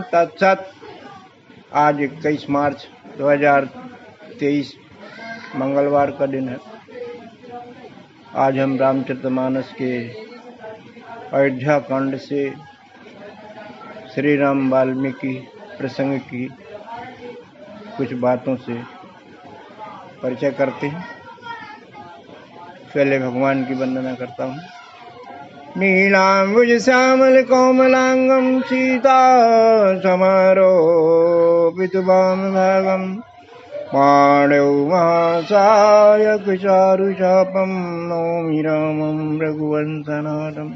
तत्सत। आज 21 मार्च 2023 मंगलवार का दिन है। आज हम रामचरितमानस के अयोध्या कांड से श्री राम वाल्मीकि प्रसंग की कुछ बातों से परिचय करते हैं। पहले भगवान की वंदना करता हूँ। नीलांबुज श्यामल कोमलांगम सीता समारोपित वामभागम पाणौ महासायक चारुचापम नौमि रामं रघुवंशनाथम्।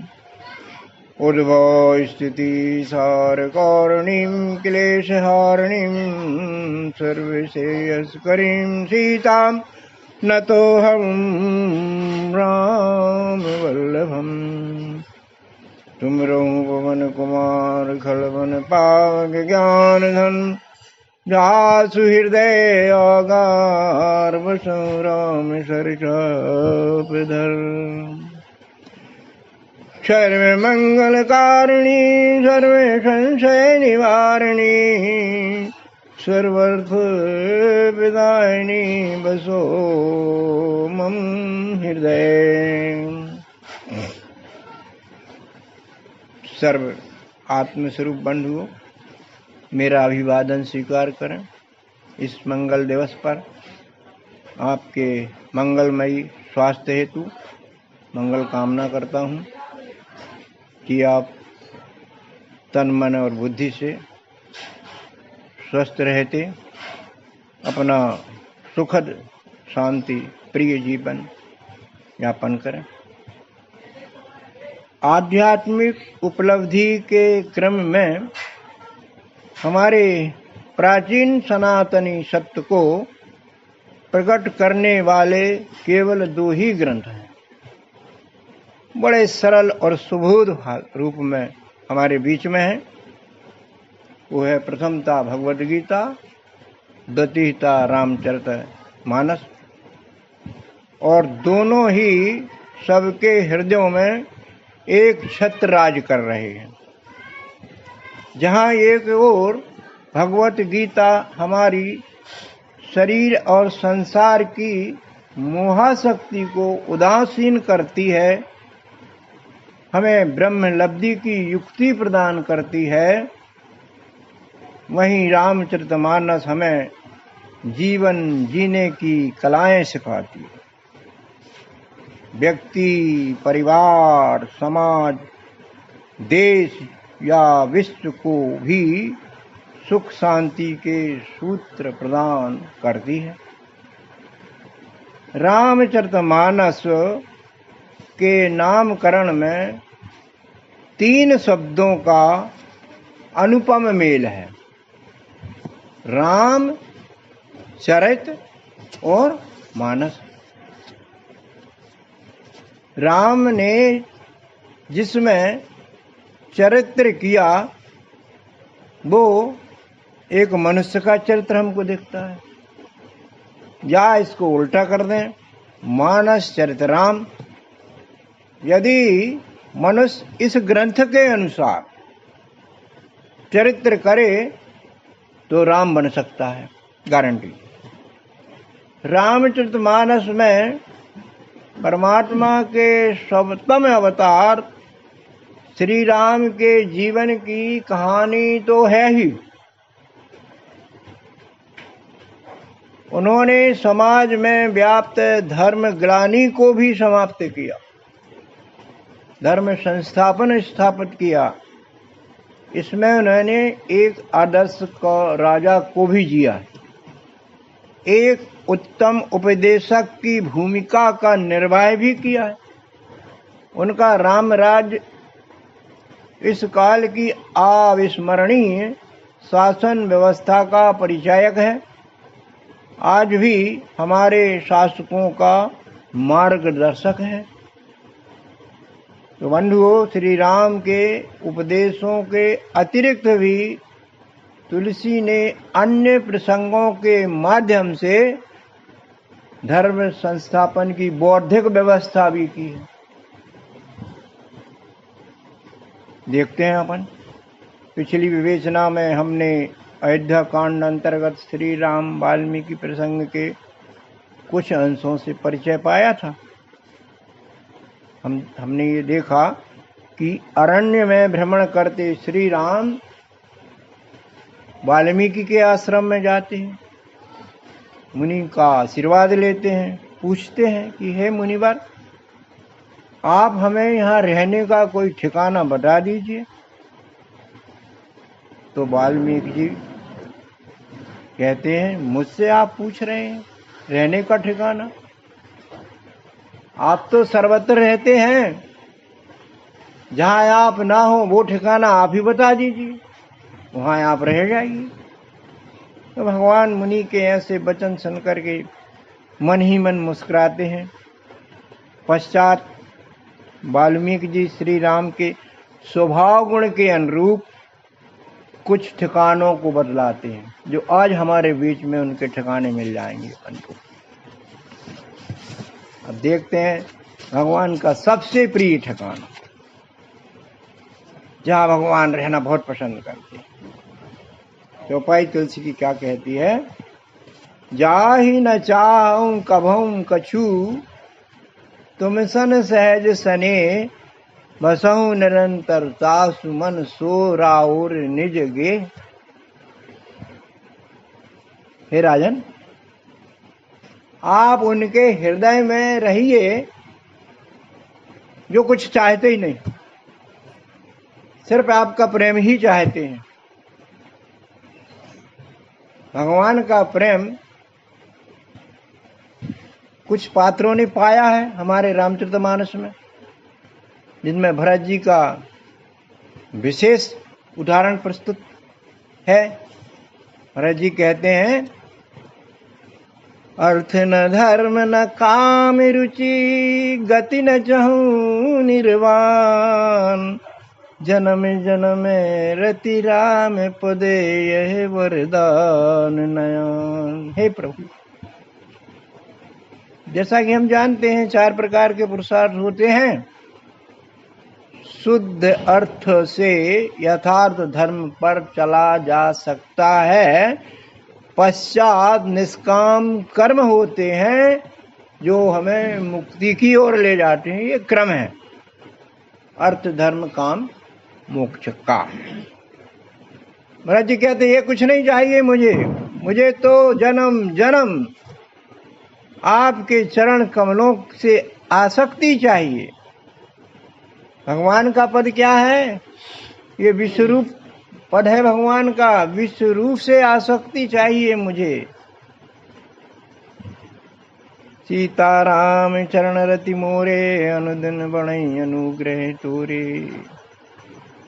उद्भव स्थिति सार कारणीं क्लेशहारिणीं सर्वश्रेयस्करीं सीतां नतोऽहं राम वल्लभम्। तुमरो पवन कुमार खलवन पावक ज्ञान धन जासु हृदय आगार बसु राम सरचापधर। सर्व मंगल कारिणी सर्व संशय निवारिणी सर्वर्थ विदायिनी बसो मम हृदय। सर्व आत्मस्वरूप बंधुओं, मेरा अभिवादन स्वीकार करें। इस मंगल दिवस पर आपके मंगलमयी स्वास्थ्य हेतु मंगल कामना करता हूँ कि आप तन मन और बुद्धि से स्वस्थ रहते अपना सुखद शांति प्रिय जीवन यापन करें। आध्यात्मिक उपलब्धि के क्रम में हमारे प्राचीन सनातनी सत्य को प्रकट करने वाले केवल दो ही ग्रंथ हैं। बड़े सरल और सुबोध रूप में हमारे बीच में है। वो है प्रथमता भगवद गीता, द्वितीयता रामचरितमानस, और दोनों ही सबके हृदयों में एक छत्र राज कर रहे हैं। जहाँ एक ओर भगवत गीता हमारी शरीर और संसार की मोहाशक्ति को उदासीन करती है, हमें ब्रह्मलब्धि की युक्ति प्रदान करती है, वहीं रामचरितमानस हमें जीवन जीने की कलाएं सिखाती है। व्यक्ति, परिवार, समाज, देश या विश्व को भी सुख शांति के सूत्र प्रदान करती है। रामचरितमानस के नामकरण में 3 शब्दों का अनुपम मेल है: राम, चरित और मानस। राम ने जिसमें चरित्र किया वो एक मनुष्य का चरित्र हमको दिखता है, या इसको उल्टा कर दें, मानस चरित राम। यदि मनुष्य इस ग्रंथ के अनुसार चरित्र करे तो राम बन सकता है, गारंटी। रामचरितमानस में परमात्मा के सर्वोत्तम अवतार श्री राम के जीवन की कहानी तो है ही। उन्होंने समाज में व्याप्त धर्म ग्लानि को भी समाप्त किया, धर्म संस्थापन स्थापित किया। इसमें उन्होंने एक आदर्श का राजा को भी जिया, एक उत्तम उपदेशक की भूमिका का निर्वाह भी किया है। उनका राम राज्य इस काल की अविस्मरणीय शासन व्यवस्था का परिचायक है। आज भी हमारे शासकों का मार्गदर्शक है। तो बंधुओं, श्री राम के उपदेशों के अतिरिक्त भी तुलसी ने अन्य प्रसंगों के माध्यम से धर्म संस्थापन की बौद्धिक व्यवस्था भी की है। देखते हैं अपन पिछली विवेचना में हमने अयोध्या कांड अंतर्गत श्री राम वाल्मीकि प्रसंग के कुछ अंशों से परिचय पाया था। हमने ये देखा कि अरण्य में भ्रमण करते श्री राम वाल्मीकि के आश्रम में जाते हैं, मुनि का आशीर्वाद लेते हैं, पूछते हैं कि हे मुनिवर, आप हमें यहाँ रहने का कोई ठिकाना बता दीजिए। तो वाल्मीकि जी कहते हैं, मुझसे आप पूछ रहे हैं रहने का ठिकाना? आप तो सर्वत्र रहते हैं, जहाँ आप ना हो वो ठिकाना आप ही बता दीजिए, वहाँ आप रह जाइए। तो भगवान मुनि के ऐसे वचन सुनकर के मन ही मन मुस्कुराते हैं। पश्चात वाल्मीकि जी श्री राम के स्वभाव गुण के अनुरूप कुछ ठिकानों को बदलाते हैं, जो आज हमारे बीच में उनके ठिकाने मिल जाएंगे उनको। अब देखते हैं भगवान का सबसे प्रिय ठिकाना, जहाँ भगवान रहना बहुत पसंद करते हैं। चौपाई तुलसी की क्या कहती है? जाहि न चाहूं कभूं कछु, तुम सन सहज सने, बसहु निरंतर तासु मन सो राउर निज गे। हे राजन, आप उनके हृदय में रहिए जो कुछ चाहते ही नहीं, सिर्फ आपका प्रेम ही चाहते हैं। भगवान का प्रेम कुछ पात्रों ने पाया है हमारे रामचरितमानस में, जिनमें भरत जी का विशेष उदाहरण प्रस्तुत है। भरत जी कहते हैं, अर्थ न धर्म न काम रुचि, गति न चहूं निर्वाण, जन्म जन्म रति राम पदे यह वरदान नयन। हे प्रभु, जैसा कि हम जानते हैं 4 प्रकार के पुरुषार्थ होते हैं। शुद्ध अर्थ से यथार्थ धर्म पर चला जा सकता है। पश्चात निष्काम कर्म होते हैं जो हमें मुक्ति की ओर ले जाते हैं। ये क्रम है अर्थ धर्म काम मोक्ष का। महाराज जी कहते ये कुछ नहीं चाहिए मुझे तो जन्म जन्म आपके चरण कमलों से आसक्ति चाहिए। भगवान का पद क्या है? ये विश्वरूप पद है भगवान का। विश्वरूप से आसक्ति चाहिए मुझे। सीताराम चरण रति मोरे, अनुदिन बणई अनुग्रह तोरे।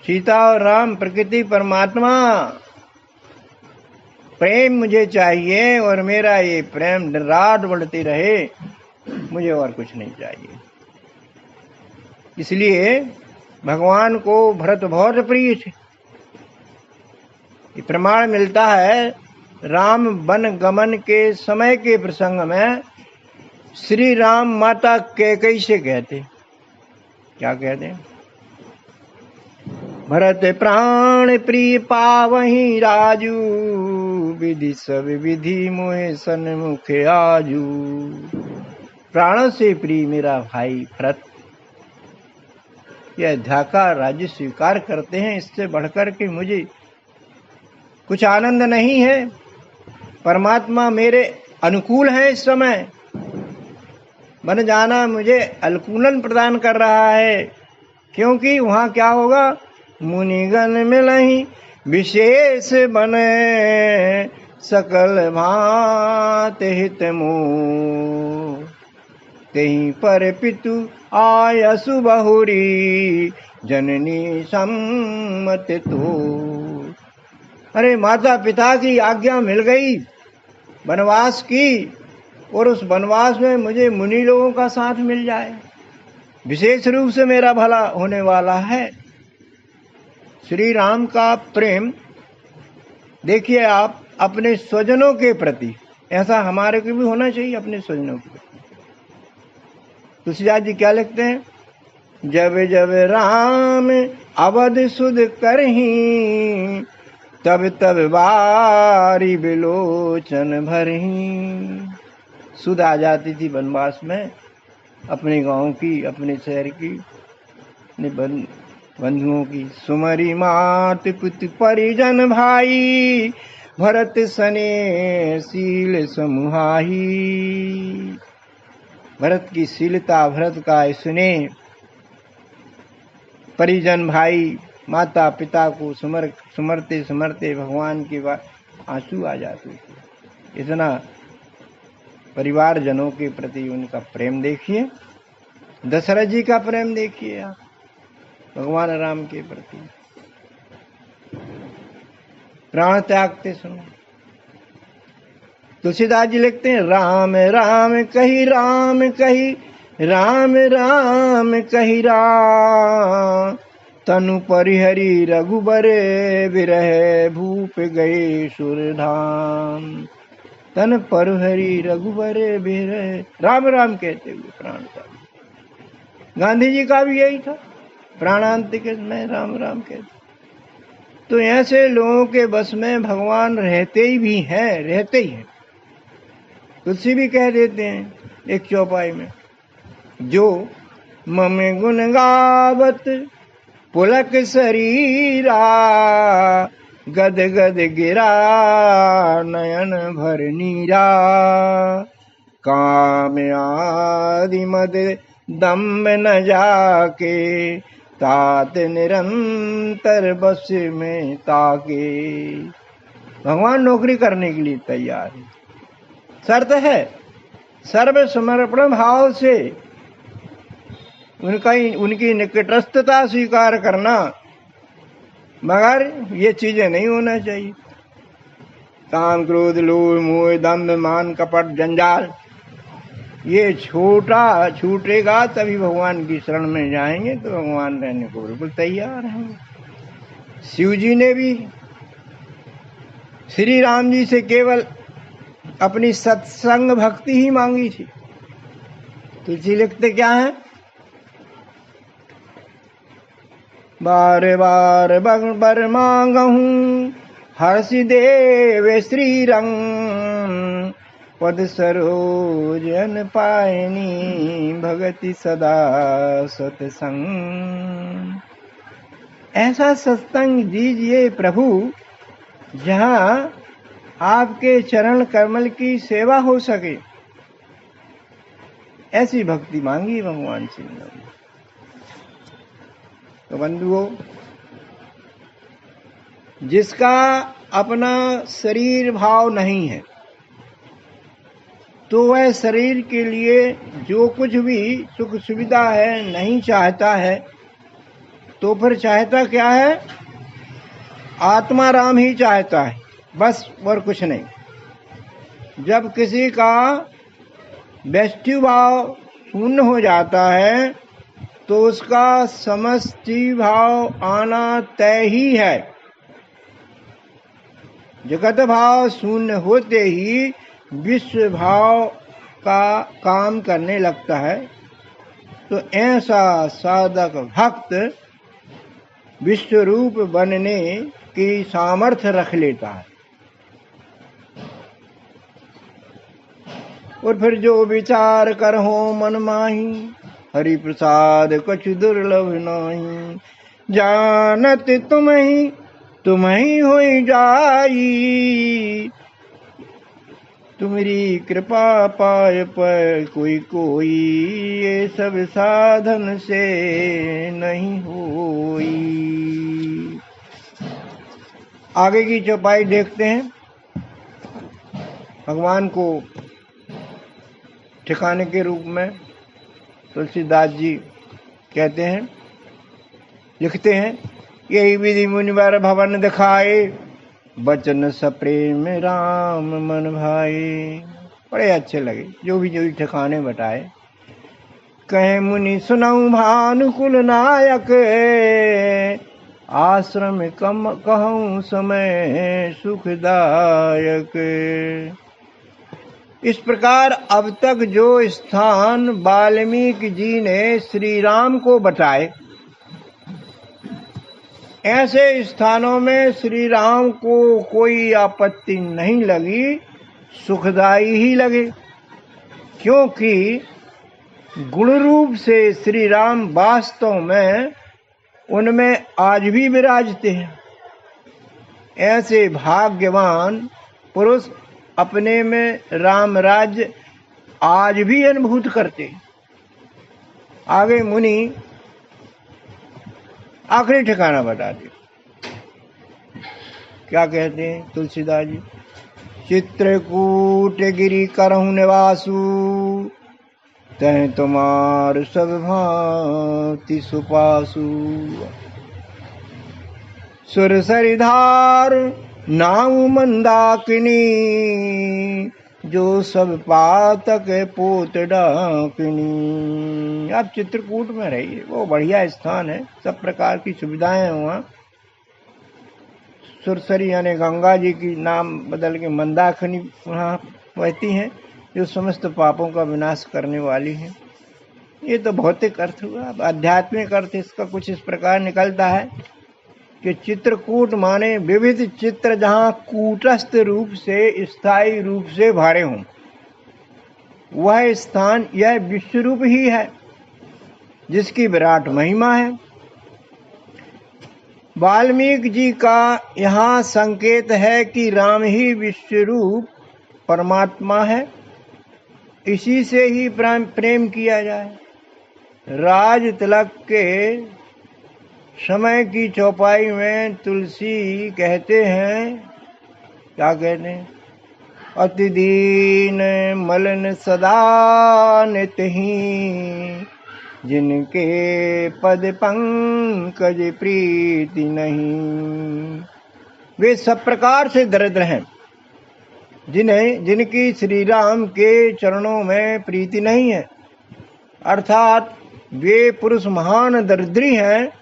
सीता और राम प्रकृति परमात्मा प्रेम मुझे चाहिए, और मेरा ये प्रेम दिन रात बढ़ती रहे, मुझे और कुछ नहीं चाहिए। इसलिए भगवान को भरत बहुत प्रिय थे। ये प्रमाण मिलता है राम वन गमन के समय के प्रसंग में श्री राम माता कैकेयी से कहते, क्या कहते? भरत प्राण प्रिय पावहि राजू, विधि सब विधि मोहे सन्मुख आजू। प्राणों से प्रिय मेरा भाई भरत यह अयोध्या का राज्य स्वीकार करते हैं। इससे बढ़कर के मुझे कुछ आनंद नहीं है। परमात्मा मेरे अनुकूल है। इस समय बन जाना मुझे अनुकूलन प्रदान कर रहा है, क्योंकि वहाँ क्या होगा? मुनिगण मिलहि विशेष बने, सकल भांति हित मोह। तेहि पर पितु आयसु बहुरी, जननी सम्मत तो। अरे माता पिता की आज्ञा मिल गई वनवास की, और उस वनवास में मुझे मुनि लोगों का साथ मिल जाए, विशेष रूप से मेरा भला होने वाला है। श्री राम का प्रेम देखिए आप अपने स्वजनों के प्रति, ऐसा हमारे को भी होना चाहिए अपने स्वजनों के प्रति। तुलसीदास जी क्या लिखते हैं? जब जब राम अवध सुध करही, तब तब बारी बिलोचन भरही। सुध आ जाती थी वनवास में, अपने गांव की, अपने शहर की, अपने बंधुओं की। सुमरी मात पुत परिजन भाई, भरत सने शील समुहाई। भरत की शीलता, भरत का स्नेह, परिजन भाई, माता पिता को सुमरते सुमरते भगवान के आंसू आ जाते थे। इतना परिवारजनों के प्रति उनका प्रेम देखिए। दशरथ जी का प्रेम देखिए आप भगवान राम के प्रति, प्राण त्यागते सुनो। तुलसीदास जी लिखते हैं, राम राम कही राम कही, राम राम कही राम, तनु परिहरी रघुबर विरह भूप गए सुरधाम। तन परिहरी रघुबर विरह, राम राम कहते हुए प्राण त्याग। गांधी जी का भी यही था, प्राणांत के समय राम राम कहते। तो ऐसे लोगों के बस में भगवान रहते ही हैं। तुलसी भी कह देते हैं एक चौपाई में, जो मम गुण गावत पुलक शरीरा, गद गद गिरा नयन भर नीरा, काम आदि मद दम्ब न जाके, तात निरंतर बस में ताके। भगवान नौकरी करने के लिए तैयार है, शर्त है सर्व समर्पण भाव से उनकी निकटस्थता स्वीकार करना, मगर ये चीजें नहीं होना चाहिए। काम क्रोध लोभ मोह दंभ मान कपट जंजाल, ये छूटेगा तभी भगवान की शरण में जाएंगे, तो भगवान रहने को बिल्कुल तैयार हैं। शिव जी ने भी श्री राम जी से केवल अपनी सत्संग भक्ति ही मांगी थी। तुलसी लिखते क्या है, बार बार बर मांगहूँ हर्षि देव श्री रंग, पद सरोज अन पायनी भगति सदा सत्संग। ऐसा सत्संग दीजिए प्रभु जहाँ आपके चरण कमल की सेवा हो सके, ऐसी भक्ति मांगी भगवान से। तो बंधुओं, जिसका अपना शरीर भाव नहीं है, तो वह शरीर के लिए जो कुछ भी सुख सुविधा है नहीं चाहता है, तो फिर चाहता क्या है? आत्मा राम ही चाहता है, बस और कुछ नहीं। जब किसी का व्यष्टि भाव शून्य हो जाता है, तो उसका समष्टि भाव आना तय ही है। जगत भाव शून्य होते ही विश्व भाव का काम करने लगता है। तो ऐसा साधक भक्त विश्व रूप बनने की सामर्थ्य रख लेता है। और फिर जो विचार कर हो मन माही, हरि प्रसाद कछु दुर्लभ नाही। जानत तुम ही होई जाई, तुम्हारी कृपा पाए पर कोई, ये सब साधन से नहीं होई। आगे की चौपाई देखते हैं। भगवान को ठिकाने के रूप में तुलसीदास जी कहते हैं, लिखते हैं, यही विधि मुनिवर भवन दिखाए, बचन सप्रेम राम मन भाए। बड़े अच्छे लगे जो भी ठिकाने बताए। कहे मुनि सुनऊ भानुकुल नायक, आश्रम कम कहूँ समय सुखदायक। इस प्रकार अब तक जो स्थान वाल्मीकि जी ने श्री राम को बताए, ऐसे स्थानों में श्री राम को कोई आपत्ति नहीं लगी, सुखदाई ही लगे, क्योंकि गुण रूप से श्री राम वास्तव में उनमें आज भी विराजते हैं। ऐसे भाग्यवान पुरुष अपने में राम राज्य आज भी अनुभूत करते। आगे मुनि आखिरी ठिकाना बताते, क्या कहते हैं तुलसीदास जी? चित्रकूट गिरि करहु निवासु, तह तुम्हार सब भांति सुपासु। सुरसरिधार नाउ मंदाकिनी, जो सब पातक पोत डाकिनी। आप चित्रकूट में रहिए, वो बढ़िया स्थान है, सब प्रकार की सुविधाएं हैं वहाँ। सुरसरी यानी गंगा जी की नाम बदल के मंदाकिनी वहाँ बहती हैं, जो समस्त पापों का विनाश करने वाली हैं। ये तो भौतिक अर्थ हुआ। अब आध्यात्मिक अर्थ इसका कुछ इस प्रकार निकलता है कि चित्रकूट माने विविध चित्र जहाँ कूटस्थ रूप से, स्थायी रूप से भरे हों, वह स्थान यह विश्व रूप ही है, जिसकी विराट महिमा है। वाल्मीकि जी का यहाँ संकेत है कि राम ही विश्व रूप परमात्मा है, इसी से ही प्रेम किया जाए। राज तिलक के समय की चौपाई में तुलसी कहते हैं, क्या कहते हैं? अति दीन मलन सदा नितहि, जिनके पद पंकज प्रीति नहीं। वे सब प्रकार से दरिद्र हैं, जिनकी श्री राम के चरणों में प्रीति नहीं है। अर्थात वे पुरुष महान दरिद्री हैं,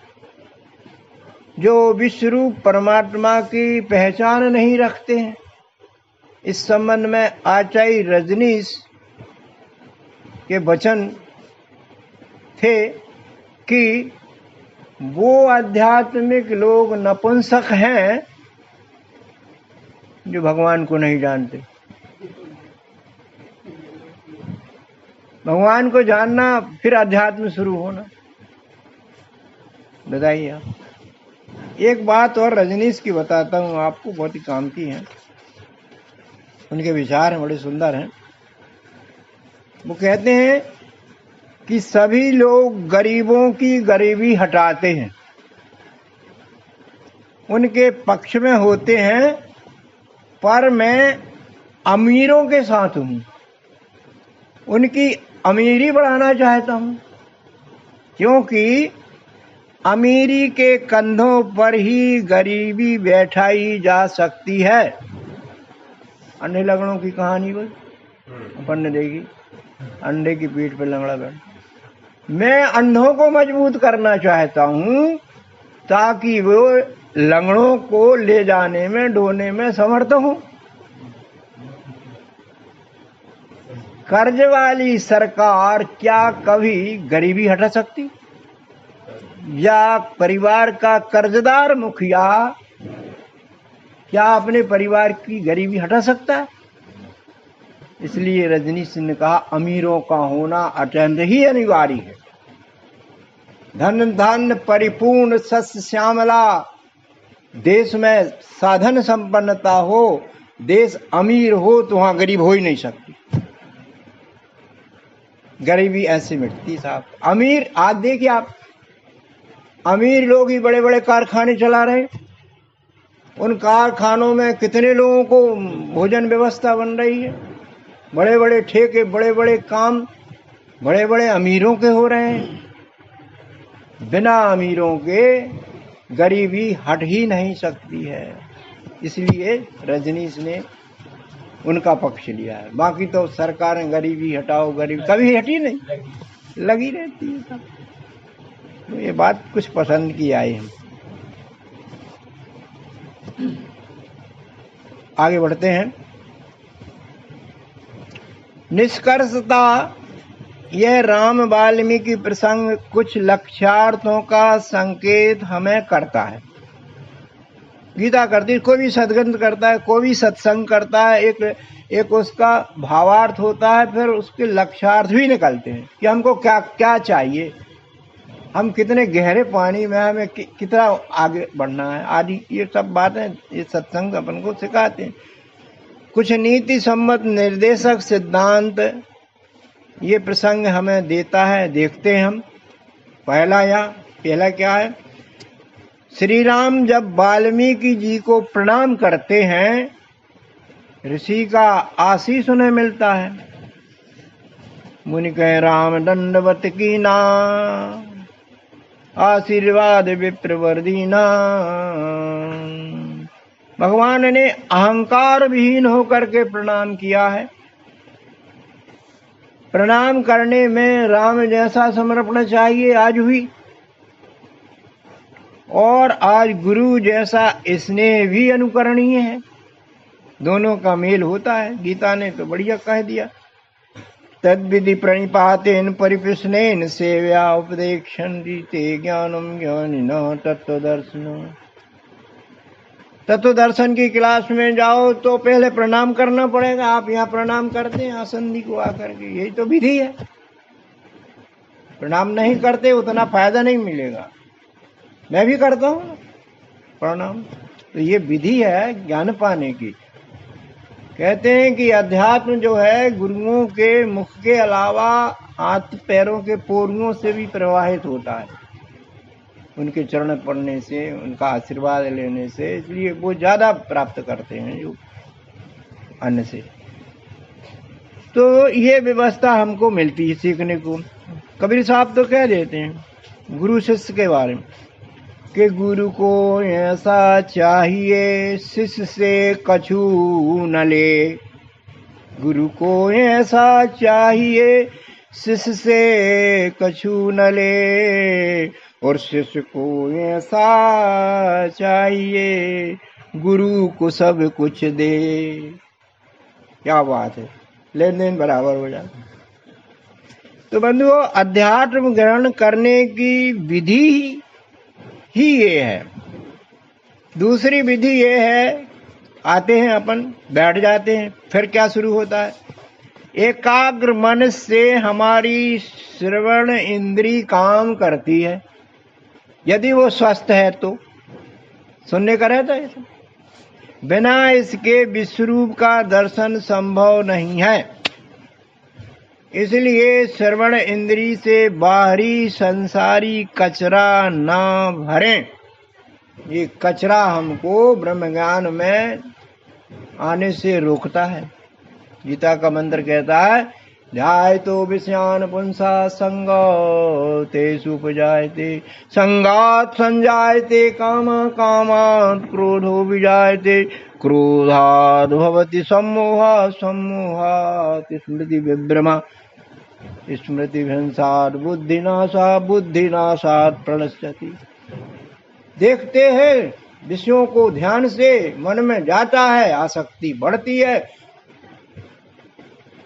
जो विश्वरूप परमात्मा की पहचान नहीं रखते हैं। इस संबंध में आचार्य रजनीश के वचन थे कि वो आध्यात्मिक लोग नपुंसक हैं जो भगवान को नहीं जानते। भगवान को जानना फिर अध्यात्म शुरू होना। बताइए आप। एक बात और रजनीश की बताता हूँ आपको, बहुत ही काम की है। उनके विचार हैं, बड़े सुंदर हैं। वो कहते हैं कि सभी लोग गरीबों की गरीबी हटाते हैं, उनके पक्ष में होते हैं, पर मैं अमीरों के साथ हूँ, उनकी अमीरी बढ़ाना चाहता हूँ, क्योंकि अमीरी के कंधों पर ही गरीबी बैठाई जा सकती है। अंधे लंगड़ों की कहानी कोई अपन ने देखी, अंडे की पीठ पर लंगड़ा बैठ। मैं अंधों को मजबूत करना चाहता हूँ ताकि वो लंगड़ों को ले जाने में, ढोने में समर्थ हो। कर्ज वाली सरकार क्या कभी गरीबी हटा सकती? या परिवार का कर्जदार मुखिया क्या अपने परिवार की गरीबी हटा सकता है? इसलिए रजनीश ने कहा अमीरों का होना अत्यंत ही अनिवार्य है। धन धन परिपूर्ण सस्य श्यामला, देश में साधन संपन्नता हो, देश अमीर हो तो वहां गरीब हो ही नहीं सकती। गरीबी ऐसे मिटती साहब। अमीर आज देखिए आप, अमीर लोग ही बड़े बड़े कारखाने चला रहे, उन कारखानों में कितने लोगों को भोजन व्यवस्था बन रही है। बड़े बड़े ठेके, बड़े बड़े काम बड़े बड़े अमीरों के हो रहे हैं। बिना अमीरों के गरीबी हट ही नहीं सकती है। इसलिए रजनीश ने उनका पक्ष लिया है। बाकी तो सरकारें गरीबी हटाओ, गरीबी कभी हटी नहीं, लगी रहती है सब। तो ये बात कुछ पसंद की आई हम। आगे बढ़ते हैं। निष्कर्षता यह राम वाल्मीकि प्रसंग कुछ लक्ष्यार्थों का संकेत हमें करता है। गीता करती है। कोई भी सत्संग करता है, कोई भी सत्संग करता है, एक उसका भावार्थ होता है, फिर उसके लक्ष्यार्थ भी निकलते हैं कि हमको क्या क्या चाहिए, हम कितने गहरे पानी में, हमें कितना आगे बढ़ना है आदि। ये सब बातें ये सत्संग अपन को सिखाते हैं। कुछ नीति सम्मत निर्देशक सिद्धांत ये प्रसंग हमें देता है, देखते हैं हम। पहला क्या है? श्री राम जब वाल्मीकि जी को प्रणाम करते हैं, ऋषि का आशीष उन्हें मिलता है। मुनि कहे राम दंडवत कीना, आशीर्वाद विप्रवर्दीना। भगवान ने अहंकार विहीन होकर के प्रणाम किया है। प्रणाम करने में राम जैसा समर्पण चाहिए आज भी, और आज गुरु जैसा स्नेह भी अनुकरणीय है। दोनों का मेल होता है। गीता ने तो बढ़िया कह दिया, तद विधि प्रणिपातेन परिप्रश्नेन सेव्या उपदेक्षन्ति ते ज्ञानम ज्ञानिनः तत्वदर्शिनः। तत्वदर्शन की क्लास में जाओ तो पहले प्रणाम करना पड़ेगा। आप यहाँ प्रणाम करते हैं आसंदी को आकर के, यही तो विधि है। प्रणाम नहीं करते उतना फायदा नहीं मिलेगा। मैं भी करता हूँ प्रणाम, तो ये विधि है ज्ञान पाने की। कहते हैं कि अध्यात्म जो है गुरुओं के मुख के अलावा हाथ पैरों के पोरियों से भी प्रवाहित होता है, उनके चरण पढ़ने से, उनका आशीर्वाद लेने से। इसलिए वो ज्यादा प्राप्त करते हैं जो अन्य से। तो ये व्यवस्था हमको मिलती है सीखने को। कबीर साहब तो कह देते हैं गुरु शिष्य के बारे में कि गुरु को ऐसा चाहिए शिष्य से कछु न ले। गुरु को ऐसा चाहिए शिष्य से कछु न ले, और शिष्य को ऐसा चाहिए गुरु को सब कुछ दे। क्या बात है, लेन देन बराबर हो जाता। तो बंधुओं, अध्यात्म ग्रहण करने की विधि ही ये है। दूसरी विधि ये है, आते हैं अपन बैठ जाते हैं, फिर क्या शुरू होता है? एकाग्र मन से हमारी श्रवण इंद्री काम करती है। यदि वो स्वस्थ है तो सुनने का रहता है। बिना इसके विश्वरूप का दर्शन संभव नहीं है। इसलिए श्रवण इंद्री से बाहरी संसारी कचरा ना भरें। ये कचरा हमको ब्रह्म ज्ञान में आने से रोकता है। गीता का मंत्र कहता है, ध्यायतो विषयान पुंसा संगो तेषु उपजायते, संगात् संजायते काम, कामात् क्रोधो विजायते, क्रोधात् भवति सम्मोहः, सम्मोहात् स्मृति विभ्रमा, स्मृति भ्रंशात् बुद्धिनाशात्, बुद्धिनाशात् प्रणश्यति। देखते हैं विषयों को ध्यान से मन में जाता है, आसक्ति बढ़ती है।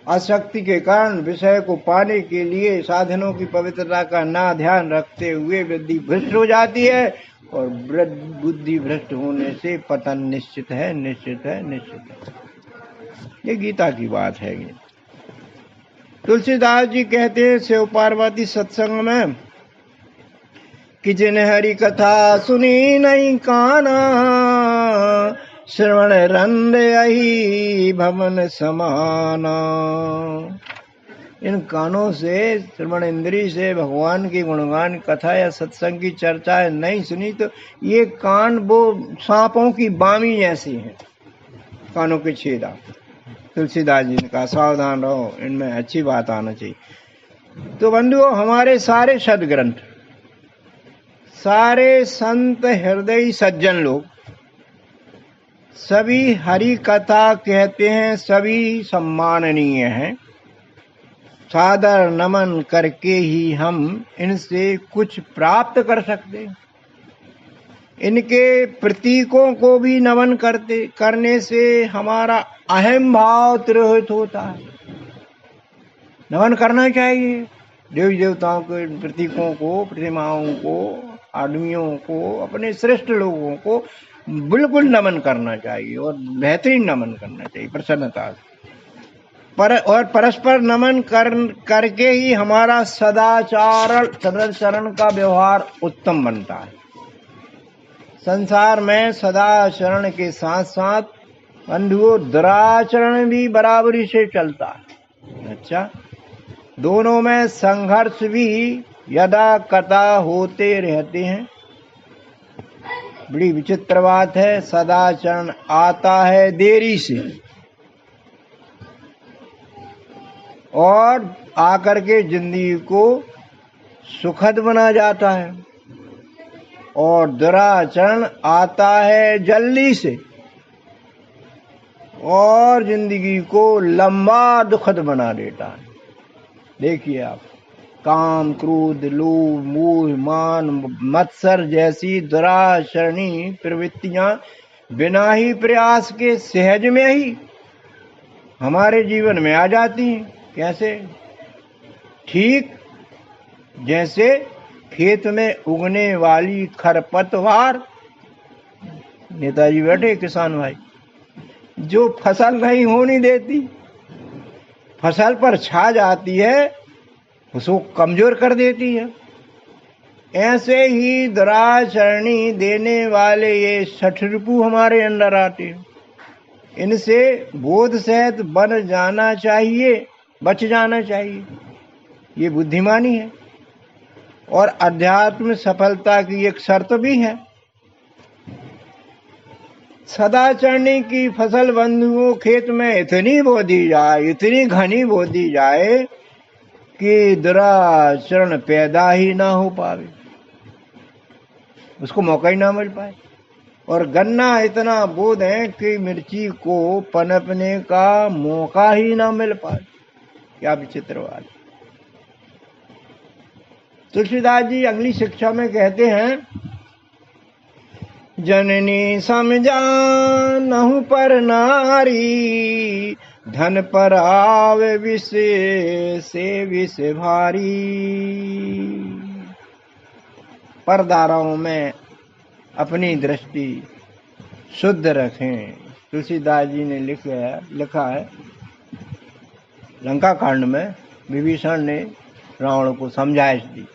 आसक्ति के कारण विषय को पाने के लिए साधनों की पवित्रता का ना ध्यान रखते हुए बुद्धि भ्रष्ट हो जाती है, और बुद्धि भ्रष्ट होने से पतन निश्चित है, निश्चित है, निश्चित है। ये गीता की बात है। तुलसीदास जी कहते हैं शिव पार्वती सत्संग में कि जिन हरि कथा सुनी नहीं काना, श्रवण रंद यही भवन समाना। इन कानों से, श्रवण इंद्री से भगवान की गुणगान कथा या सत्संग की चर्चा नहीं सुनी तो ये कान वो सांपों की बामी जैसी हैं, कानों के छेदा। तुलसीदास जी ने कहा सावधान रहो, इनमें अच्छी बात आना चाहिए। तो बंधुओं, हमारे सारे सदग्रंथ, सारे संत हृदय सज्जन लोग सभी हरि कथा कहते हैं, सभी सम्माननीय हैं। सादर नमन करके ही हम इनसे कुछ प्राप्त कर सकते हैं। इनके प्रतीकों को भी नमन करने से हमारा अहम भाव तिरोहित होता है। नमन करना चाहिए देवी देवताओं के प्रतीकों को, प्रतिमाओं को, आदमियों को, अपने श्रेष्ठ लोगों को बिल्कुल नमन करना चाहिए और बेहतरीन नमन करना चाहिए प्रसन्नता से। और परस्पर नमन करके ही हमारा सदाचरण का व्यवहार उत्तम बनता है। संसार में सदाचरण के साथ साथ बंधुओं दुराचरण भी बराबरी से चलता है। अच्छा, दोनों में संघर्ष भी यदा कदा होते रहते हैं। बड़ी विचित्र बात है, सदाचरण आता है देरी से और आकर के जिंदगी को सुखद बना जाता है, और दुराचरण आता है जल्दी से और जिंदगी को लंबा दुखद बना देता है। देखिए आप, काम, क्रोध, लोभ, मोह, मान, मत्सर जैसी दुराचरणी प्रवृत्तियां बिना ही प्रयास के सहज में ही हमारे जीवन में आ जाती हैं। कैसे? ठीक जैसे खेत में उगने वाली खरपतवार, नेताजी बैठे किसान भाई, जो फसल नहीं होने देती, फसल पर छा जाती है, उसको कमजोर कर देती है। ऐसे ही दुराचरणी देने वाले ये शठरिपु हमारे अंदर आते हैं। इनसे बोध सहित बन जाना चाहिए, बच जाना चाहिए। ये बुद्धिमानी है और अध्यात्म सफलता की एक शर्त भी है। सदाचरणी की फसल बंधुओं खेत में इतनी बो दी जाए, इतनी घनी बो दी जाए कि दुराचरण पैदा ही ना हो पावे, उसको मौका ही ना मिल पाए। और गन्ना इतना बो दें कि मिर्ची को पनपने का मौका ही ना मिल पाए। क्या विचित्र बात। तुलसीदास जी अगली शिक्षा में कहते हैं, जननी समझानहु पर नारी, धन पर आवे विष से विष भारी। परदाराओं में अपनी दृष्टि शुद्ध रखें। तुलसीदास जी ने लिखा है लंका कांड में, विभीषण ने रावण को समझाइश दी।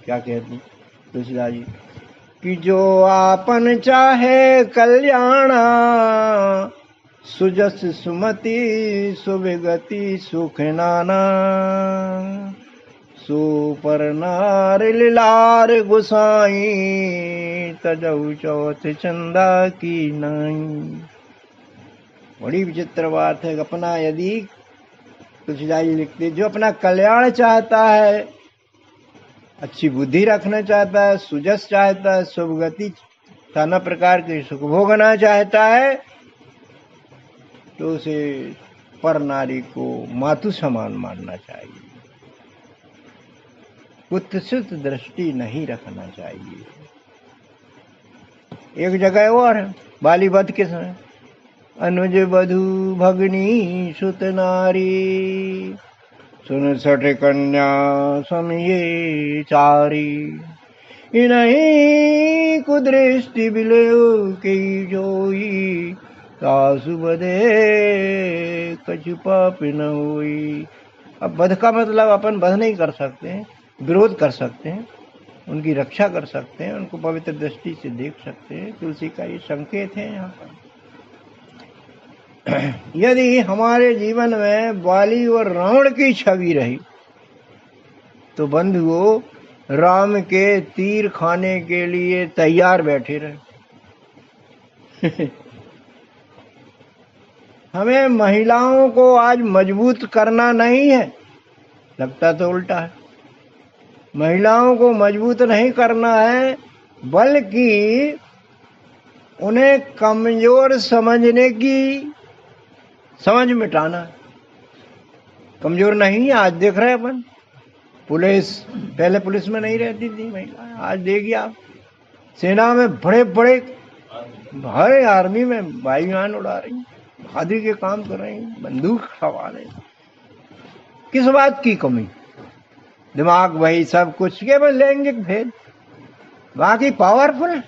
क्या कहती तुलसीदास जी कि जो आपन चाहे कल्याणा, सुजस सुमति सुविगति सुख नाना, सुपर नार लार गुसाई, तजऊ चौथ चंदा की नाई। बड़ी विचित्र बात है। अपना यदि तुलसीदास जी लिखते, जो अपना कल्याण चाहता है, अच्छी बुद्धि रखना चाहता है, सुजस चाहता है, शुभ गति, नाना प्रकार के सुख भोगना चाहता है, तो उसे पर नारी को मातु समान मानना चाहिए, कुत्सित दृष्टि नहीं रखना चाहिए। एक जगह और है, बाली वध के समय, अनुज वधु भगनी सुत नारी, सुन सठ कन्या समये चारी, इन्हीं कुदृष्टि बिलो की जोई, सासु बधे कछु पाप न होई। अब वध का मतलब अपन वध नहीं कर सकते हैं, विरोध कर सकते हैं, उनकी रक्षा कर सकते हैं, उनको पवित्र दृष्टि से देख सकते हैं। तुलसी का ये संकेत है यहाँ पर। यदि हमारे जीवन में बाली और रावण की छवि रही, तो बंधुओं राम के तीर खाने के लिए तैयार बैठे रहे। हमें महिलाओं को आज मजबूत करना नहीं है, लगता तो उल्टा है। महिलाओं को मजबूत नहीं करना है, बल्कि उन्हें कमजोर समझने की समझ मिटाना है। कमजोर नहीं, आज देख रहे हैं अपन, पुलिस, पहले पुलिस में नहीं रहती थी महिला, आज देखिए आप सेना में बड़े बड़े भारी आर्मी में वायुयान उड़ा रही, खादी के काम कर रही, बंदूक सवार है। किस बात की कमी? दिमाग वही सब कुछ, केवल लैंगिक भेद, बाकी पावरफुल है।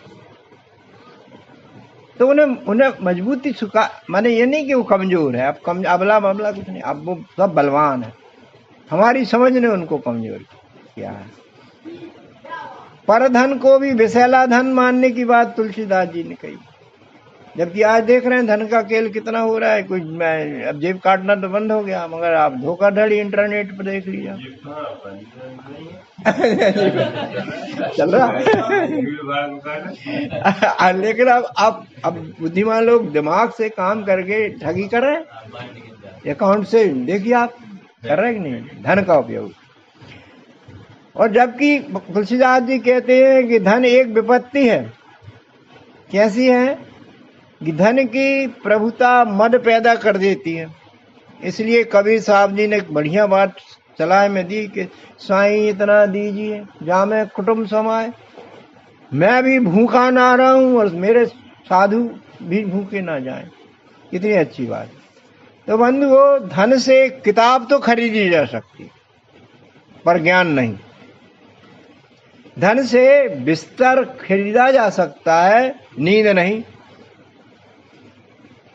तो उन्हें मजबूती सुखा, माने ये नहीं कि वो कमजोर है, अब अबला बबला कुछ नहीं, अब वो सब बलवान है। हमारी समझ ने उनको कमजोर किया है। पर धन को भी विषैला धन मानने की बात तुलसीदास जी ने कही, जबकि आज देख रहे हैं धन का खेल कितना हो रहा है। कुछ अब जेब काटना तो बंद हो गया, मगर आप धोखाधड़ी इंटरनेट पर देख लीजिए चल रहा लेकिन अब बुद्धिमान लोग दिमाग से काम करके ठगी कर रहे हैं। अकाउंट से देखिए आप कर रहे हैं कि नहीं धन का उपयोग। और जबकि तुलसीदास जी कहते हैं कि धन एक विपत्ति है। कैसी है कि धन की प्रभुता मद पैदा कर देती है। इसलिए कबीर साहब जी ने एक बढ़िया बात सलाह में दी कि साईं इतना दीजिए जामे कुटुंब समाए, मैं भी भूखा ना रहूं और मेरे साधु भी भूखे ना जाएं। कितनी अच्छी बात। तो बंधुओं, धन से किताब तो खरीदी जा सकती पर ज्ञान नहीं। धन से बिस्तर खरीदा जा सकता है, नींद नहीं।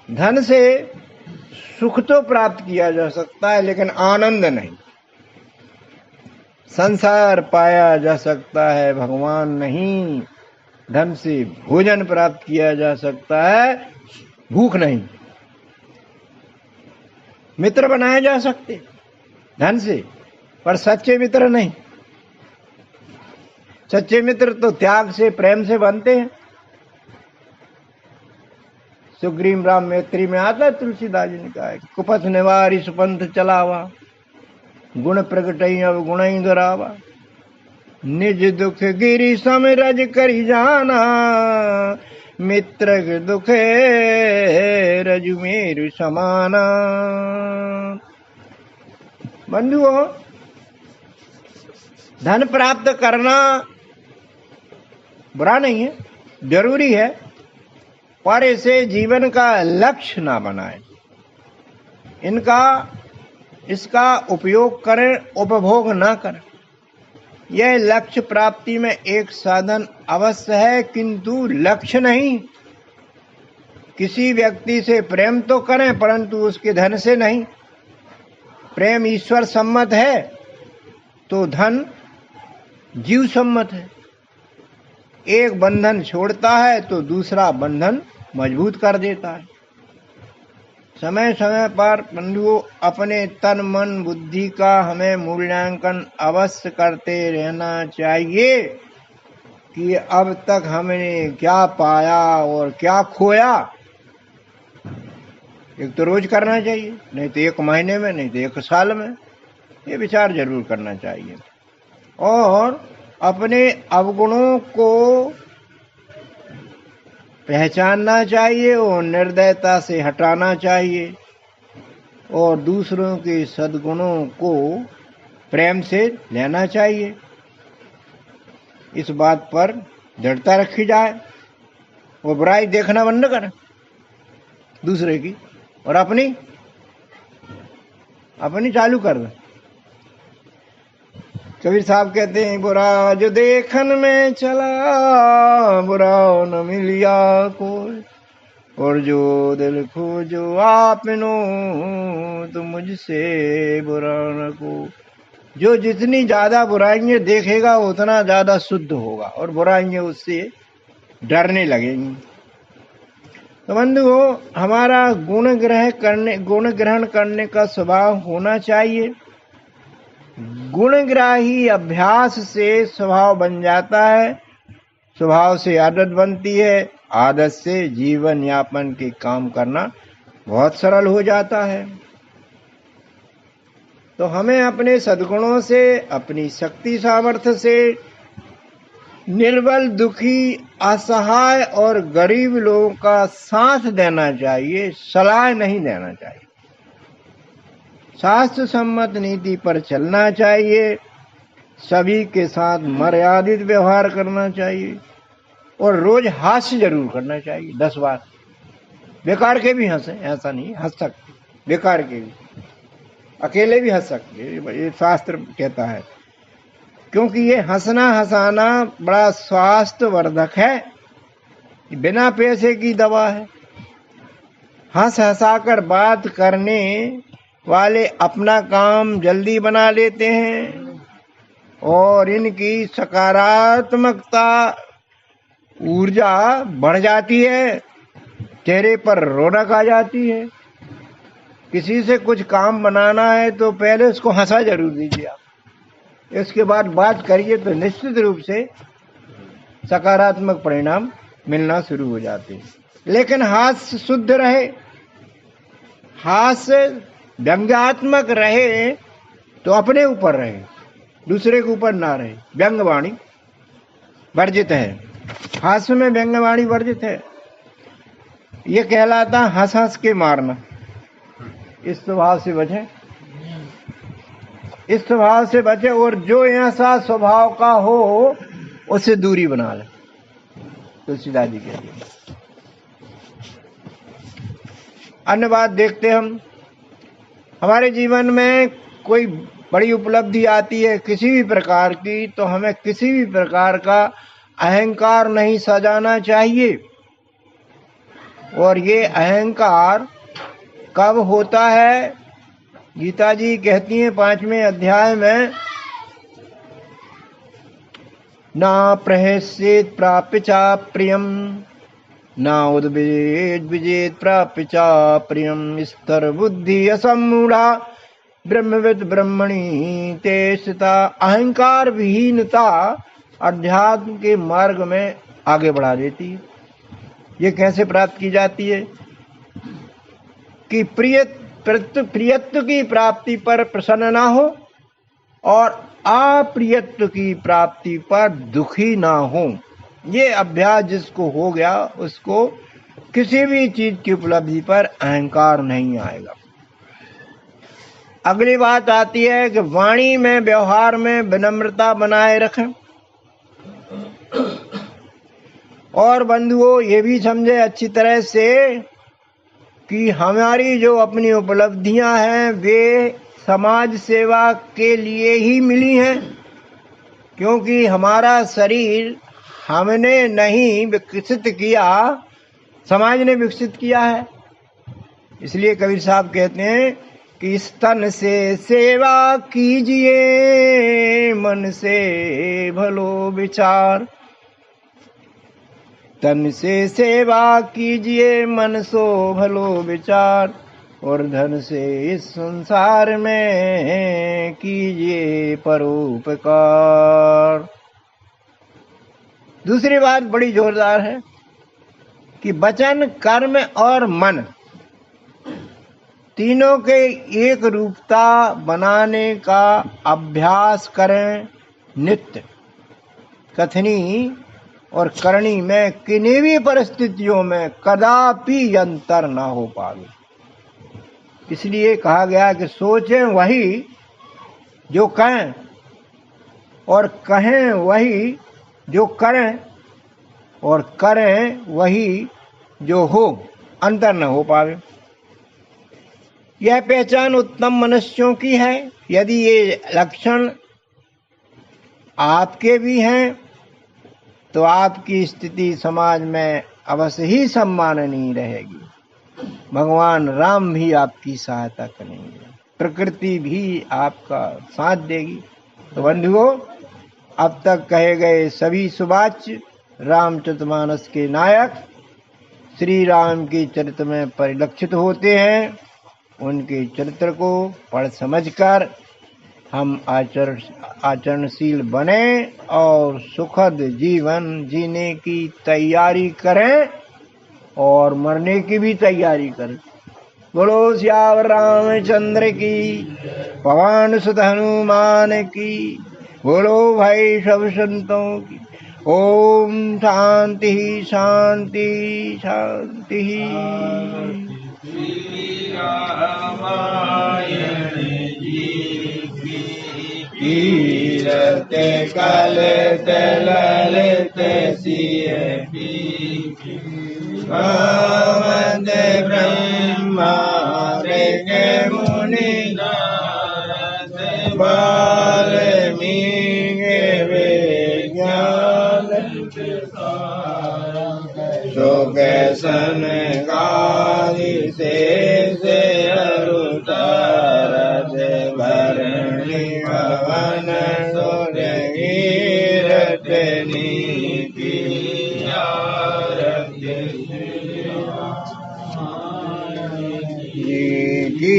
धन से सुख तो प्राप्त किया जा सकता है लेकिन आनंद नहीं। संसार पाया जा सकता है, भगवान नहीं। धन से भोजन प्राप्त किया जा सकता है, भूख नहीं। मित्र बनाए जा सकते धन से, पर सच्चे मित्र नहीं। सच्चे मित्र तो त्याग से, प्रेम से बनते हैं। सुग्रीव राम मैत्री में आता है, तुलसीदास जी ने कहा है कुपथ निवारी सुपंथ चलावा, गुण प्रगटई अब गुण ही दुरावा, निज दुख गिरी समरज करी जाना, मित्र के दुखे रजु मेरु समाना। बंधुओं, धन प्राप्त करना बुरा नहीं है, जरूरी है, पर इसे जीवन का लक्ष्य ना बनाए। इसका उपयोग करें, उपभोग ना करें। यह लक्ष्य प्राप्ति में एक साधन अवश्य है, किंतु लक्ष्य नहीं। किसी व्यक्ति से प्रेम तो करें, परंतु उसके धन से नहीं। प्रेम ईश्वर सम्मत है तो धन जीव सम्मत है। एक बंधन छोड़ता है तो दूसरा बंधन मजबूत कर देता है। समय समय पर बंधुओं, अपने तन मन बुद्धि का हमें मूल्यांकन अवश्य करते रहना चाहिए कि अब तक हमने क्या पाया और क्या खोया। एक तो रोज करना चाहिए, नहीं तो एक महीने में, नहीं तो एक साल में। ये विचार जरूर करना चाहिए और अपने अवगुणों को पहचानना चाहिए और निर्दयता से हटाना चाहिए और दूसरों के सद्गुणों को प्रेम से लेना चाहिए। इस बात पर दृढ़ता रखी जाए वो बुराई देखना बंद करें दूसरे की और अपनी चालू कर दें। कबीर साहब कहते हैं बुरा जो देखन में चला, बुरा न मिलिया कोई, और जो दिल खोजो आपनो तो मुझसे बुरा न को। जो जितनी ज्यादा बुराइयां देखेगा उतना ज्यादा शुद्ध होगा और बुराइयां उससे डरने लगेंगी। तो बंधुओं, हमारा गुण ग्रहण करने का स्वभाव होना चाहिए। गुणग्राही अभ्यास से स्वभाव बन जाता है, स्वभाव से आदत बनती है, आदत से जीवन यापन के काम करना बहुत सरल हो जाता है। तो हमें अपने सद्गुणों से, अपनी शक्ति सामर्थ्य से निर्बल, दुखी, असहाय और गरीब लोगों का साथ देना चाहिए, सलाह नहीं देना चाहिए। शास्त्र सम्मत नीति पर चलना चाहिए, सभी के साथ मर्यादित व्यवहार करना चाहिए और रोज हास्य जरूर करना चाहिए 10 बार। बेकार के भी हंसे, ऐसा नहीं, हंस सकते, बेकार के भी, अकेले भी हंस सकते, ये शास्त्र कहता है। क्योंकि ये हंसना हंसाना बड़ा स्वास्थ्य वर्धक है बिना पैसे की दवा है। हंस हंसाकर बात करने वाले अपना काम जल्दी बना लेते हैं और इनकी सकारात्मकता ऊर्जा बढ़ जाती है, चेहरे पर रौनक आ जाती है। किसी से कुछ काम बनाना है तो पहले उसको हंसा जरूर दीजिए आप, इसके बाद बात करिए तो निश्चित रूप से सकारात्मक परिणाम मिलना शुरू हो जाते हैं। लेकिन हास्य शुद्ध रहे, हास्य व्यंग्यात्मक रहे तो अपने ऊपर रहे, दूसरे के ऊपर ना रहे। व्यंग्यवाणी वर्जित है, हास्य में व्यंग्यवाणी वर्जित है। ये कहलाता हंस हंस के मारना। इस स्वभाव से बचें, इस स्वभाव से बचे और जो ऐसा स्वभाव का हो उससे दूरी बना ले। तुलसीदास जी कहते हैं। अन्य बात देखते हम, हमारे जीवन में कोई बड़ी उपलब्धि आती है किसी भी प्रकार की, तो हमें किसी भी प्रकार का अहंकार नहीं सजाना चाहिए। और ये अहंकार कब होता है? गीता जी कहती हैं 5वें अध्याय में, ना प्रहस्येत प्राप्य चा प्रियम, ना उद्विजेत विजेत प्राप्य चा प्रियम, स्तर बुद्धि असमूढ़ा ब्रह्मविद ब्रह्मणि ते स्थिता। अहंकार विहीनता अध्यात्म के मार्ग में आगे बढ़ा देती है। ये कैसे प्राप्त की जाती है? कि प्रियत्व की प्राप्ति पर प्रसन्न ना हो और अप्रियत्व की प्राप्ति पर दुखी ना हो। ये अभ्यास जिसको हो गया उसको किसी भी चीज की उपलब्धि पर अहंकार नहीं आएगा। अगली बात आती है कि वाणी में, व्यवहार में विनम्रता बनाए रखें। और बंधुओं ये भी समझे अच्छी तरह से कि हमारी जो अपनी उपलब्धियां हैं वे समाज सेवा के लिए ही मिली हैं, क्योंकि हमारा शरीर हमने नहीं विकसित किया, समाज ने विकसित किया है। इसलिए कबीर साहब कहते हैं कि इस तन से सेवा कीजिए, मन से भलो विचार। तन से सेवा कीजिए, मन सो भलो विचार, और धन से इस संसार में कीजिए परोपकार। दूसरी बात बड़ी जोरदार है कि वचन, कर्म और मन तीनों के एक रूपता बनाने का अभ्यास करें नित्य। कथनी और करनी में किन्हीं भी परिस्थितियों में कदापि अंतर ना हो पावे। इसलिए कहा गया कि सोचें वही जो कहें और कहें वही जो करें और करें वही जो हो, अंतर न हो पावे। यह पहचान उत्तम मनुष्यों की है। यदि ये लक्षण आपके भी हैं तो आपकी स्थिति समाज में अवश्य ही सम्माननीय रहेगी। भगवान राम भी आपकी सहायता करेंगे, प्रकृति भी आपका साथ देगी। तो बंधुओं, अब तक कहे गए सभी सुवाच्य रामचरितमानस के नायक श्री राम के चरित्र में परिलक्षित होते हैं। उनके चरित्र को पढ़ समझकर हम आचरणशील बने और सुखद जीवन जीने की तैयारी करें और मरने की भी तैयारी करें। बोलो सियावर रामचंद्र की, पवन सुत हनुमान की, बोलो भाई सब संतों की। ओम शांति शांति शांति। कीरत कलत ललित सिय भवद ब्रह्मा ऋग मुनि नारद वाल्मीकि विज्ञान के सनकादि शेष अरुतारस भरणी हवन सूर्य कीरतनी की आरती की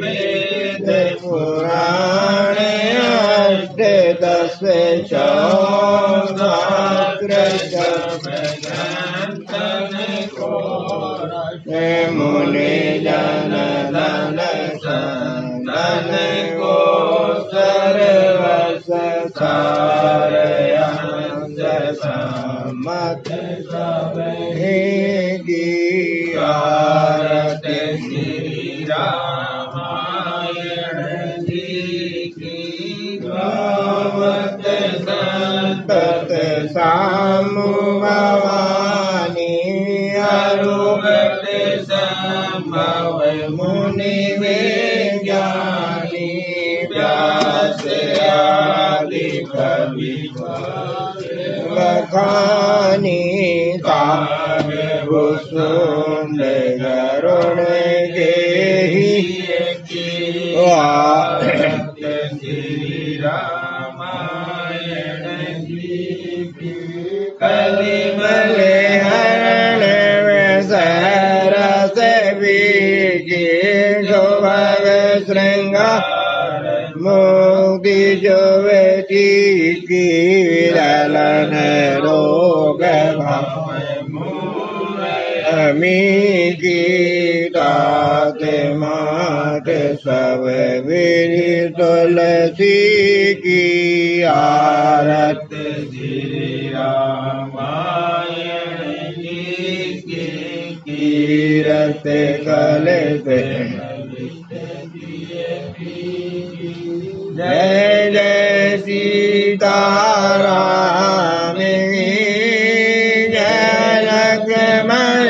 वेद पुराण अष्ट दस चौदाग्र मुनि जन धन संतन को सर्वस सारयंस सम्मत की आरती श्री रामायण जी की गावत संतत सामु भवानी अरुगत संभव मुनि विज्ञानी व्यास आदि कवि बखानी तार भूषुंड गरुण गेहि श्री रामायण जी कलिमल हरण सरस बीजी शोभग श्रृंगार मुक्ति जुवती की ललन रोग अमी की तात मात सब विधि तुलसी की आरत श्री रामायण जी की कीरत कल जय जय सीताराम जय लक्ष्मण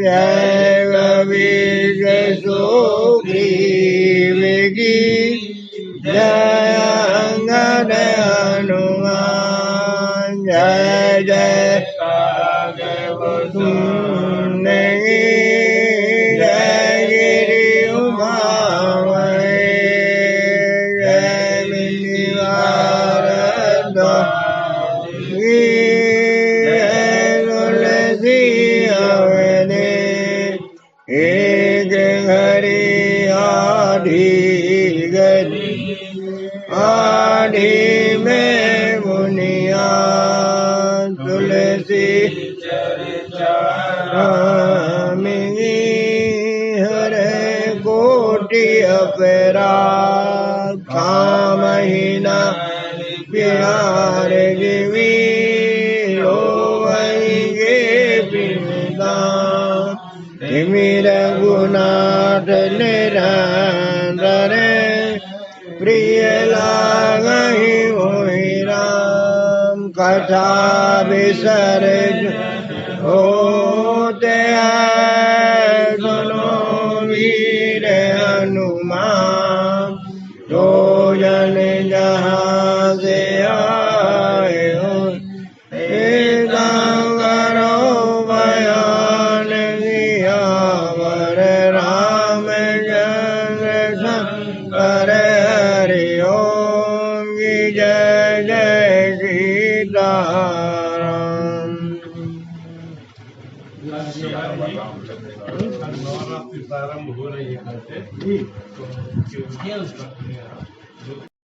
जय कबीर सुग्रीव की जय अंगद हनुमान जय जय कागभूषण जय गिरि उमामय जय मिनिवार एक घड़ी आधी में मुनिया तुलसी चर्चा मिली हर कोटि अपराध का महीना प्यार गिवी रोएंगे पिता तिमिर गुनाथ निरंतर प्रिय लागहि मोहि राम कथा विसर होते सुनो वीर हनुमान तो जन जहाँ से आए हो करो बयान दिया वर राम जन शंकर हरि ओम जय जय सीताराम। प्रारंभ हो रही है।